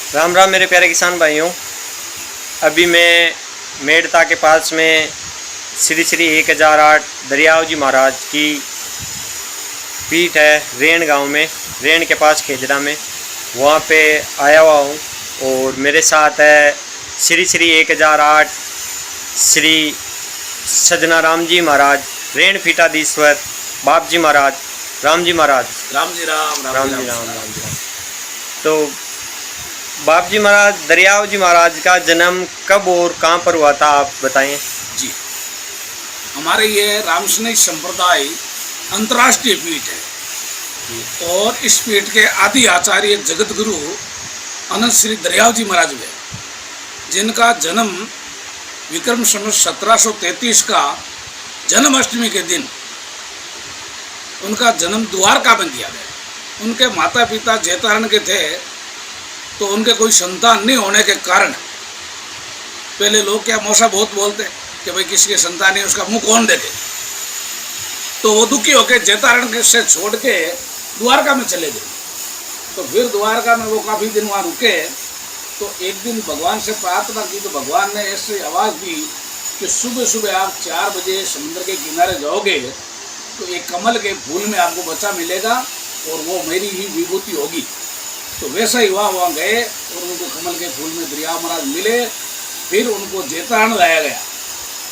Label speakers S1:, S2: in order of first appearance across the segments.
S1: राम राम मेरे प्यारे किसान भाइयों। अभी मैं मेड़ता के पास में श्री श्री 1008 दरियाव जी महाराज की पीठ है, रेण गांव में, रेण के पास खेजड़ा में, वहाँ पे आया हुआ हूँ। और मेरे साथ है श्री श्री 1008 श्री सजना राम जी महाराज, रेण पीठाधीश्वर बाप जी महाराज, राम जी महाराज।
S2: राम जी राम
S1: राम जी राम। तो बाप जी महाराज, दरियाव जी महाराज का जन्म कब और कहाँ पर हुआ था, आप बताएं।
S2: जी, हमारे ये रामसनेही संप्रदाय अंतर्राष्ट्रीय पीठ है और इस पीठ के आदि आचार्य जगत गुरु अनंत श्री दरियाव जी महाराज हुए, जिनका जन्म विक्रम संवत 1733 का जन्माष्टमी के दिन उनका जन्म द्वारका में दिया गया। उनके माता पिता जैतारण के थे, तो उनके कोई संतान नहीं होने के कारण पहले लोग क्या मौसा बहुत बोलते कि भाई किसी के संतान नहीं, उसका मुंह कौन देखे। तो वो दुखी होकर जैतारण से छोड़ के द्वारका में चले गए। तो फिर द्वारका में वो काफ़ी दिन वहाँ रुके। तो एक दिन भगवान से प्रार्थना की, तो भगवान ने ऐसी आवाज़ दी कि सुबह सुबह आप 4 बजे समुद्र के किनारे जाओगे तो एक कमल के फूल में आपको बच्चा मिलेगा और वो मेरी ही विभूति होगी। तो वैसा ही वहाँ गए और उनको कमल के फूल में दरियाव महाराज मिले। फिर उनको जैतारण लाया गया।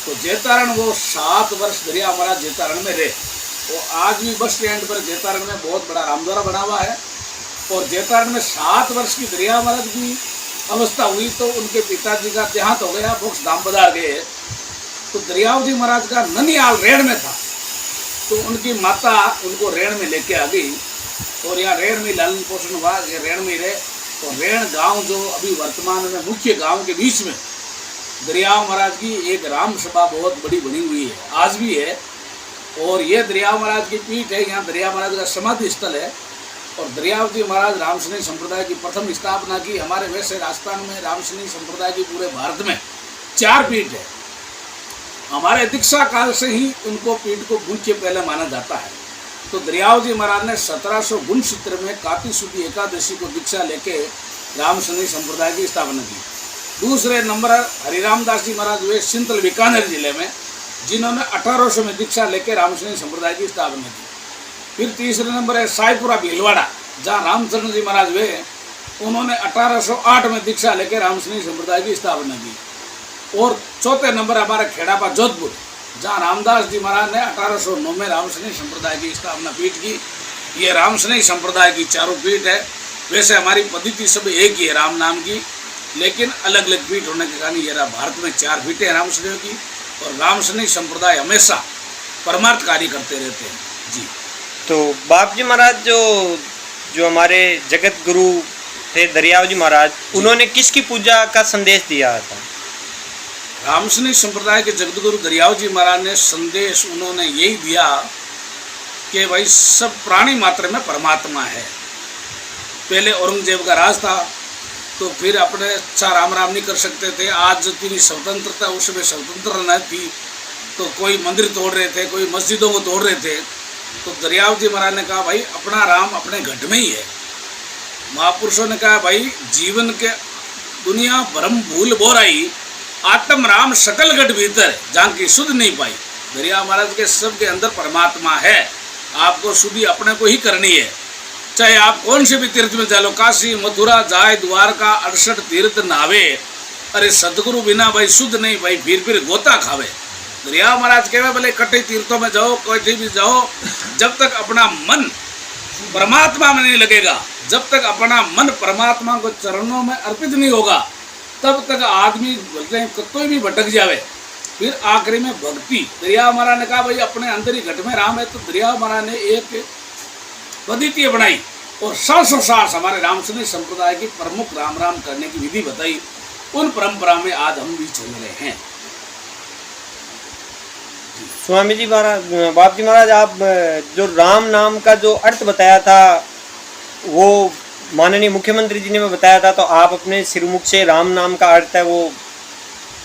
S2: तो जैतारण वो 7 वर्ष दरियाव महाराज जैतारण में रहे। वो आज भी बस स्टैंड पर जैतारण में बहुत बड़ा रामद्वारा बना हुआ है। और जैतारण में 7 वर्ष की दरियाव महाराज की अवस्था हुई तो उनके पिताजी का देहांत हो गया, मोक्ष धाम पधार गए। तो दरियाव जी महाराज का ननिहाल रेण में था। तो उनकी माता उनको रेण में लेके आ गई और यहाँ रेण में लालन पोषण हुआ, ये रेण में रहे। तो रेण गांव जो अभी वर्तमान में मुख्य गांव के बीच में दरियाव महाराज की एक राम सभा बहुत बड़ी बनी हुई है, आज भी है। और ये दरियाव महाराज की पीठ है, यहाँ दरियाव महाराज का समाधि स्थल है। और दरियाव जी महाराज रामसनेही संप्रदाय की प्रथम स्थापना की। हमारे वैसे राजस्थान में रामसनेही संप्रदाय की पूरे भारत में 4 पीठ है। हमारे दीक्षा काल से ही उनको पीठ को मुख्य पहले माना जाता है। तो दरियाव जी महाराज ने 1769 में कार्तिक शुक्ल एकादशी को दीक्षा लेके रामसनेही संप्रदाय की स्थापना की। दूसरे नंबर हरिराम दास जी महाराज हुए सिंतल बीकानेर जिले में, जिन्होंने 1800 में दीक्षा लेके रामसनेही संप्रदाय की स्थापना की। फिर तीसरे नंबर है साईपुरा भीलवाड़ा, जहाँ रामचंद्र जी महाराज हुए, उन्होंने 1808 में दीक्षा लेकर रामसनेही संप्रदाय की स्थापना की। और चौथे नंबर हमारा खेड़ापा जोधपुर, जहाँ रामदास जी महाराज ने 1809 में रामसनेही संप्रदाय की स्थापना पीठ की। ये रामसनेही संप्रदाय की 4 पीठ है। वैसे हमारी पद्धति सब एक ही है राम नाम की, लेकिन अलग अलग पीठ होने के कारण ये भारत में 4 पीठें हैं रामसनेही की। और रामसनेही संप्रदाय हमेशा परमार्थ कार्य करते रहते हैं। जी,
S1: तो बाप जी महाराज जो हमारे जगत गुरु थे दरियाव जी महाराज, उन्होंने किसकी पूजा का संदेश दिया था?
S2: रामसनेही संप्रदाय के जगतगुरु दरियाव जी महाराज ने संदेश उन्होंने यही दिया कि भाई सब प्राणी मात्र में परमात्मा है। पहले औरंगजेब का राज था, तो फिर अपने अच्छा राम राम नहीं कर सकते थे। आज जितनी स्वतंत्रता उसमें स्वतंत्र न थी, तो कोई मंदिर तोड़ रहे थे, कोई मस्जिदों को तोड़ रहे थे। तो दरियाव जी महाराज ने कहा भाई अपना राम अपने घट में ही है। महापुरुषों ने कहा भाई जीवन के दुनिया भ्रम भूल बोराई, आत्म राम सकल घट भीतर है, जहाँ की शुद्ध नहीं पाई। दरियाव महाराज के सबके अंदर परमात्मा है। आपको शुद्धि अपने को ही करनी है। चाहे आप कौन से भी तीर्थ में चलो, काशी मथुरा जाए द्वारका 68 तीर्थ नावे, अरे सदगुरु बिना भाई शुद्ध नहीं भाई, फिर गोता खावे। दरियाव महाराज कहे भले कटे तीर्थों में जाओ, कहीं भी जाओ, जब तक अपना मन परमात्मा में नहीं लगेगा, जब तक अपना मन परमात्मा को चरणों में अर्पित नहीं होगा, तब तक आदमी बोलते हैं कोई भी भटक जावे। फिर आखिरी में भक्ति। दरियाव महाराज ने कहा भाई अपने अंदर ही घट में राम है। तो दरियाव महाराज ने एक पद्धति बनाई और 700 हमारे रामसनेही संप्रदाय की प्रमुख राम राम करने की विधि बताई। उन परंपरा में आज हम भी चल रहे हैं।
S1: स्वामी जी महाराज, बाप जी महाराज, आप जो राम नाम का जो अर्थ बताया था वो माननीय मुख्यमंत्री जी ने बताया था, तो आप अपने सिरमुख से राम नाम का अर्थ है वो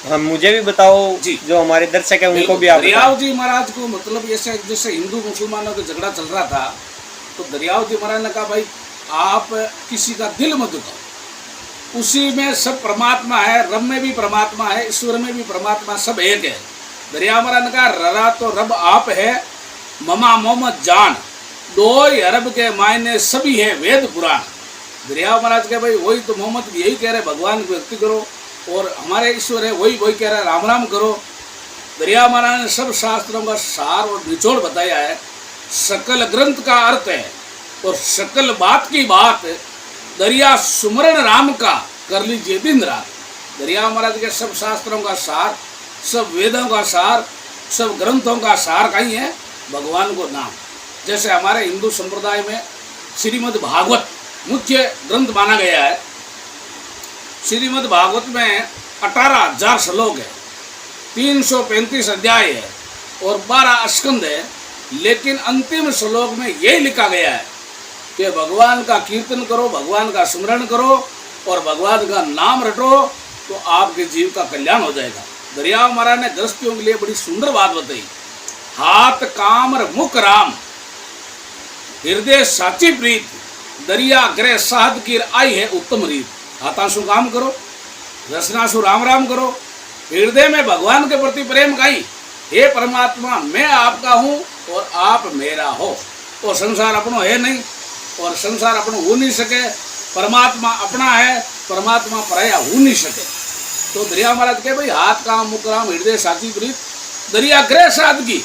S1: हम मुझे भी बताओ जी, जो हमारे दर्शक है उनको भी आप
S2: दरियाव जी महाराज को मतलब ऐसे जैसे हिंदू मुसलमानों का झगड़ा चल रहा था, तो दरियाव जी महाराज ने कहा भाई आप किसी का दिल मत दुखाओ, उसी में सब परमात्मा है, रब में भी परमात्मा है, ईश्वर में भी परमात्मा, सब एक है। दरिया महाराज ने कहा ररा तो रब आप है, ममा मोहम्मद जान, दो अरब के मायने सभी है वेद पुराण। दरिया महाराज के भाई वही तो मोहम्मद यही कह रहे भगवान की भक्ति करो, और हमारे ईश्वर है वही वही कह रहे राम राम करो। दरिया महाराज ने सब शास्त्रों का सार और निचोड़ बताया है, सकल ग्रंथ का अर्थ है और सकल बात की बात दरिया सुमरण राम का कर लीजिए दिन रात। दरिया महाराज के सब शास्त्रों का सार, सब वेदों का सार, सब ग्रंथों का सार कहीं है भगवान को नाम। जैसे हमारे हिंदू संप्रदाय में श्रीमद् भागवत मुख्य ग्रंथ माना गया है। श्रीमद् भागवत में 18,000 श्लोक है, 335 अध्याय है और 12 स्कंद है। लेकिन अंतिम श्लोक में यही लिखा गया है कि भगवान का कीर्तन करो, भगवान का स्मरण करो और भगवान का नाम रटो तो आपके जीव का कल्याण हो जाएगा। दरिया महाराज ने गृहस्थियों के लिए बड़ी सुंदर बात बताई, हाथ काम और मुख राम, हृदय साची प्रीत, दरिया ग्रह साध की आई है उत्तम रीत। हाथाशु काम करो, रसनाशु राम राम करो, हृदय में भगवान के प्रति प्रेम गाई, हे परमात्मा मैं आपका हूँ और आप मेरा हो। और संसार अपनो है नहीं और संसार अपनो हो नहीं सके, परमात्मा अपना है, परमात्मा पराया हो नहीं सके। तो दरिया महाराज के भाई हाथ काम मुख राम हृदय साची प्रीत, दरिया ग्रह साध की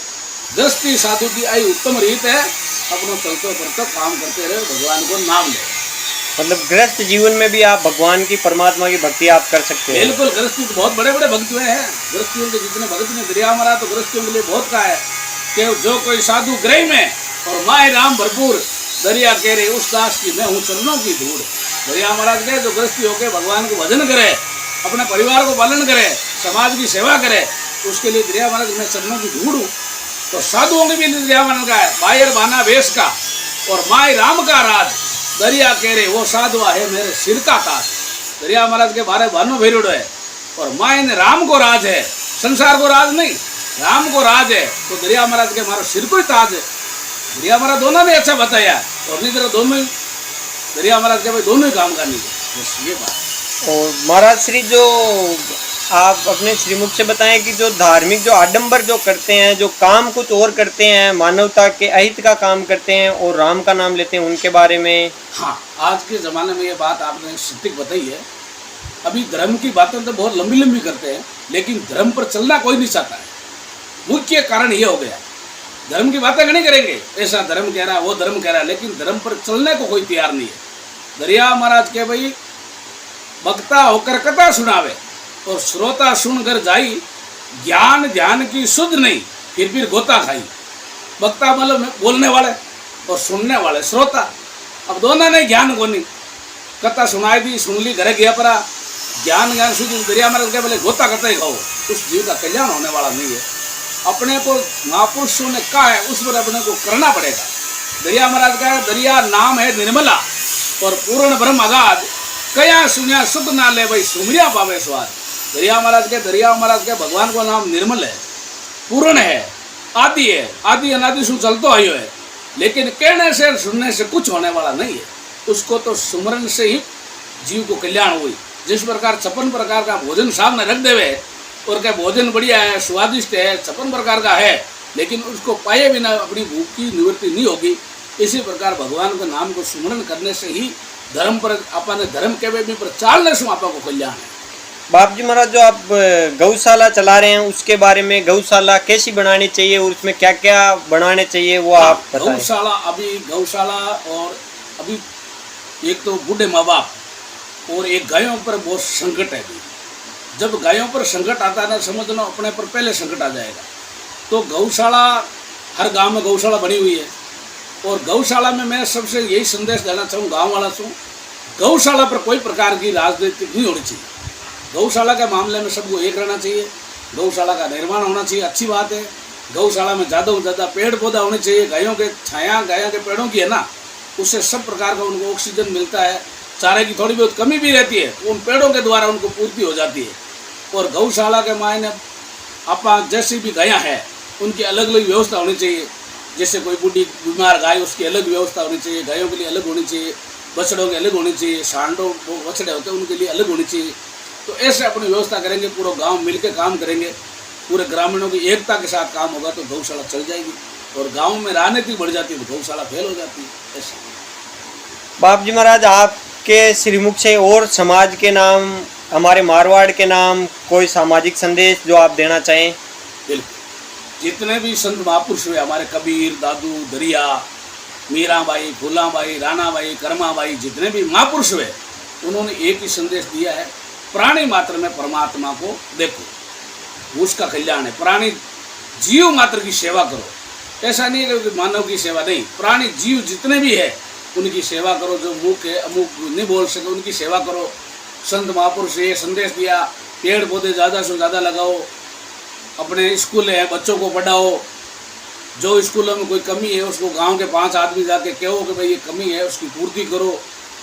S2: दृष्टि साधु की आई उत्तम रीत है। अपनों चलते फिरते काम करते रहे, भगवान को नाम ले।
S1: मतलब गृहस्थ जीवन में भी आप भगवान की परमात्मा की भक्ति आप कर सकते हैं।
S2: बिल्कुल, गृहस्थी तो बहुत बड़े बड़े भक्त हुए हैं। गृहस्थियों के जितने भक्त ने दरिया महाराज तो गृहस्थियों के लिए बहुत कहा है कि जो कोई साधु ग्रह में और माए राम भरपूर, दरिया कह रहे उस दास की मैं हूँ चरणों की धूड़। दरिया महाराज कहे जो गृहस्थी होकर भगवान को भजन करे, अपने परिवार को पालन करे, समाज की सेवा करे, उसके लिए दरिया महाराज मैं चरणों की धूड़ हूँ। तो साधुओं के भी दरिया महाराज का है बायर बाना वेश का और माए राम का राज। दरिया कह रहे वो साधुआ है मेरे सिर का ताज। दरिया महाराज के बारे भानु भेरियोड़ो है और माइन राम को राज है, संसार को राज नहीं, राम को राज है। तो दरिया महाराज के मारो सिर को ही ताज है। दरिया महाराज दोनों ने अच्छा बताया और अपनी तरह दोनों ही दरिया महाराज के भाई दोनों ही काम करनी है, बस ये बात।
S1: और महाराज श्री जो आप अपने श्रीमुख से बताएं कि जो धार्मिक जो आडंबर जो करते हैं, जो काम कुछ और करते हैं, मानवता के अहित का काम करते हैं और राम का नाम लेते हैं, उनके बारे में।
S2: हाँ, आज के ज़माने में ये बात आपने सटीक बताई है। अभी धर्म की बातें तो बहुत लंबी लंबी करते हैं लेकिन धर्म पर चलना कोई नहीं चाहता है। मुख्य कारण ये हो गया, धर्म की बातें नहीं करेंगे, ऐसा धर्म कह रहा है वो धर्म कह रहा है, लेकिन धर्म पर चलने को कोई तैयार नहीं है। दरिया महाराज के भाई वक्ता होकर कथा सुनावे और श्रोता सुनकर जाई, ज्ञान ध्यान की शुद्ध नहीं फिर गोता खाई। वक्ता मतलब बोलने वाले और सुनने वाले श्रोता, अब दोनों ने ज्ञान को नहीं, कथा सुनाई दी सुन ली घरे गया परा, ज्ञान शुद्ध दरिया महाराज के बोले गोता करते ही खाओ, उस जीव का कल्याण होने वाला नहीं है। अपने को महापुरुषों ने कहा है उस पर अपने को करना पड़ेगा। दरिया महाराज का दरिया नाम है निर्मला और पूर्ण ब्रह्म अगाध, कया सुनिया सुख ना ले भाई सुमरिया पावे स्वाद। दरिया महाराज के भगवान का नाम निर्मल है, पूर्ण है, आदि है, आदि अनादि सु चलतो आयो है, लेकिन कहने से सुनने से कुछ होने वाला नहीं है। उसको तो सुमरन से ही जीव को कल्याण हुई। जिस प्रकार 56 प्रकार का भोजन सामने रख देवे और क्या भोजन बढ़िया है, स्वादिष्ट है, 56 प्रकार का है, लेकिन उसको पाए बिना अपनी भूख की निवृत्ति नहीं होगी। इसी प्रकार भगवान के नाम को सुमरण करने से ही धर्म पर अपन धर्म के भी प्रचारने से आपा को कल्याण है।
S1: बाप जी महाराज जो आप गौशाला चला रहे हैं उसके बारे में, गौशाला कैसी बनानी चाहिए और उसमें क्या क्या बनाने चाहिए वो आप बताएं।
S2: गौशाला और अभी एक तो बूढ़े माँ बाप और एक गायों पर बहुत संकट है। जब गायों पर संकट आता है ना, समझ लो अपने पर पहले संकट आ जाएगा। तो गौशाला, हर गांव में गौशाला बनी हुई है और गौशाला में मैं सबसे यही संदेश देना चाहूँ गांव वाला से, गौशाला पर कोई प्रकार की राजनीति नहीं होनी चाहिए। गौशाला के मामले में सबको एक रहना चाहिए, गौशाला का निर्माण होना चाहिए, अच्छी बात है। गौशाला में ज़्यादा से ज़्यादा पेड़ पौधा होने चाहिए, गायों के छाया गायों के पेड़ों की है ना, उससे सब प्रकार का उनको ऑक्सीजन मिलता है, चारे की थोड़ी बहुत कमी भी रहती है, उन पेड़ों के द्वारा उनको पूर्ति हो जाती है। और गौशाला के मायने आप जैसी भी गायाँ हैं उनकी अलग अलग व्यवस्था होनी चाहिए। जैसे कोई बूढ़ी बीमार गाय उसकी अलग व्यवस्था होनी चाहिए, गायों के लिए अलग होनी चाहिए। बछड़ों की अलग होनी चाहिए, सांडों वो बछड़े होते हैं उनके लिए अलग होनी चाहिए। तो ऐसे अपनी व्यवस्था करेंगे, पूरा गांव मिलकर काम करेंगे, पूरे ग्रामीणों की एकता के साथ काम होगा तो गौशाला चल जाएगी। और गांव में राजनीति बढ़ जाती है तो गौशाला फेल हो जाती है। ऐसे
S1: बाप जी महाराज, आपके श्रीमुख से और समाज के नाम, हमारे मारवाड़ के नाम, कोई सामाजिक संदेश जो आप देना चाहें?
S2: बिल्कुल, जितने भी संत महापुरुष हुए हमारे, कबीर, दादू, दरिया, मीराबाई, फूलाबाई, रानाबाई, कर्माबाई, जितने भी महापुरुष हुए उन्होंने एक ही संदेश दिया है, प्राणी मात्र में परमात्मा को देखो, उसका कल्याण है। प्राणी जीव मात्र की सेवा करो। ऐसा नहीं है कि मानव की सेवा नहीं, प्राणी जीव जितने भी है उनकी सेवा करो। जो मुख है अमुक नहीं बोल सके उनकी सेवा करो। संत महापुरुष ये संदेश दिया, पेड़ पौधे ज़्यादा से ज़्यादा लगाओ, अपने स्कूल है बच्चों को पढ़ाओ, जो स्कूलों में कोई कमी है उसको गांव के 5 आदमी जाके कहो कि भाई ये कमी है उसकी पूर्ति करो।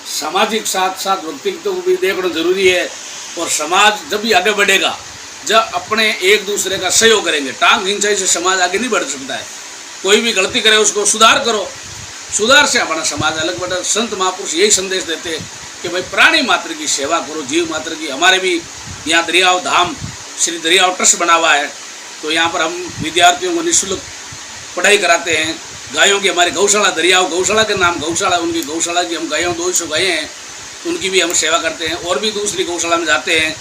S2: सामाजिक साथ साथ व्यक्तित्व को भी देखना जरूरी है। और समाज जब भी आगे बढ़ेगा जब अपने एक दूसरे का सहयोग करेंगे। टांग खिंचाई से समाज आगे नहीं बढ़ सकता है। कोई भी गलती करे उसको सुधार करो, सुधार से हमारा समाज अलग बढ़े। संत महापुरुष यही संदेश देते हैं कि भाई प्राणी मात्र की सेवा करो, जीव मात्र की। हमारे भी यहाँ दरियाव धाम श्री दरियाव ट्रस्ट बना हुआ है, तो यहाँ पर हम विद्यार्थियों को निःशुल्क पढ़ाई कराते हैं। गायों की हमारी गौशाला, दरियाव गौशाला के नाम गौशाला, उनकी गौशाला की हम गायों 200 गायें हैं, उनकी भी हम सेवा करते हैं। और भी दूसरी गौशाला में जाते हैं।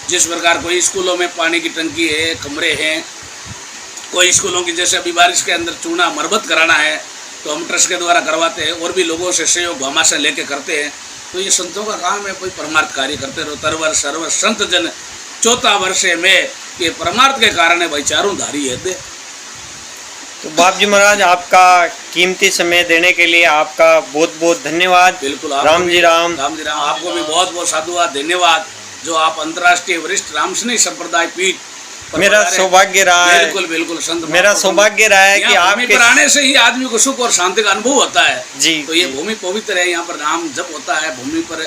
S2: जिस प्रकार कोई स्कूलों में पानी की टंकी है, कमरे हैं, कोई स्कूलों की जैसे अभी बारिश के अंदर चूना मरम्मत कराना है तो हम ट्रस्ट के द्वारा करवाते हैं। और भी लोगों से सहयोग हमारे लेके करते हैं। तो ये संतों का काम है, कोई परमार्थ कार्य करते रहो। तरवर सर्वर संत जन 14 वर्षे में, ये परमार्थ के कारण है भाई, चारों धारी है दे।
S1: तो बाप जी महाराज, आपका कीमती समय देने के लिए आपका बहुत बहुत धन्यवाद।
S2: बिल्कुल,
S1: राम जी राम।
S2: राम जी राम। आपको भी बहुत बहुत साधुवाद, धन्यवाद जो आप अंतर्राष्ट्रीय वरिष्ठ रामस्नेही संप्रदाय पीठ
S1: मेरा सौभाग्य रहा है।
S2: बिल्कुल बिल्कुल संत,
S1: मेरा सौभाग्य रहा है कि
S2: आपके पर आने से ही आदमी को सुख और शांति का अनुभव होता है
S1: जी।
S2: तो ये भूमि पवित्र है, यहाँ पर नाम जप होता है। भूमि पर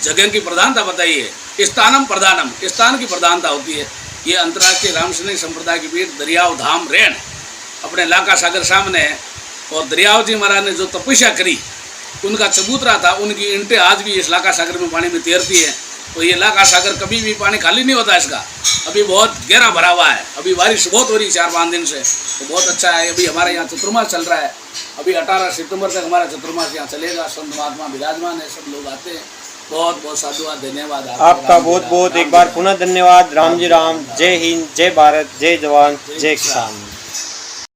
S2: जगह की प्रधानता बताइए, स्थानम प्रधानम, स्थान की प्रधानता होती है। ये अंतर्राष्ट्रीय रामस्नेही संप्रदाय की पीठ दरियाव धाम रेण अपने लाका सागर सामने है। और दरियाव जी महाराज ने जो तपस्या करी उनका चबूतरा था, उनकी ईंटें आज भी इस लाका सागर में पानी में तैरती है। तो ये लाका सागर कभी भी पानी खाली नहीं होता इसका, अभी बहुत गहरा भरा हुआ है। अभी बारिश बहुत हो रही है 4-5 दिन से, तो बहुत अच्छा है। अभी हमारे यहाँ चतुर्मास चल रहा है, अभी 18 सितंबर तक हमारा चतुर्मास यहाँ चलेगा। संत महात्मा विराजमान है, सब लोग आते हैं। बहुत बहुत साधुवाद, धन्यवाद
S1: आपका बहुत बहुत एक बार पुनः धन्यवाद। राम जी राम। जय हिंद, जय भारत, जय जवान, जय किसान।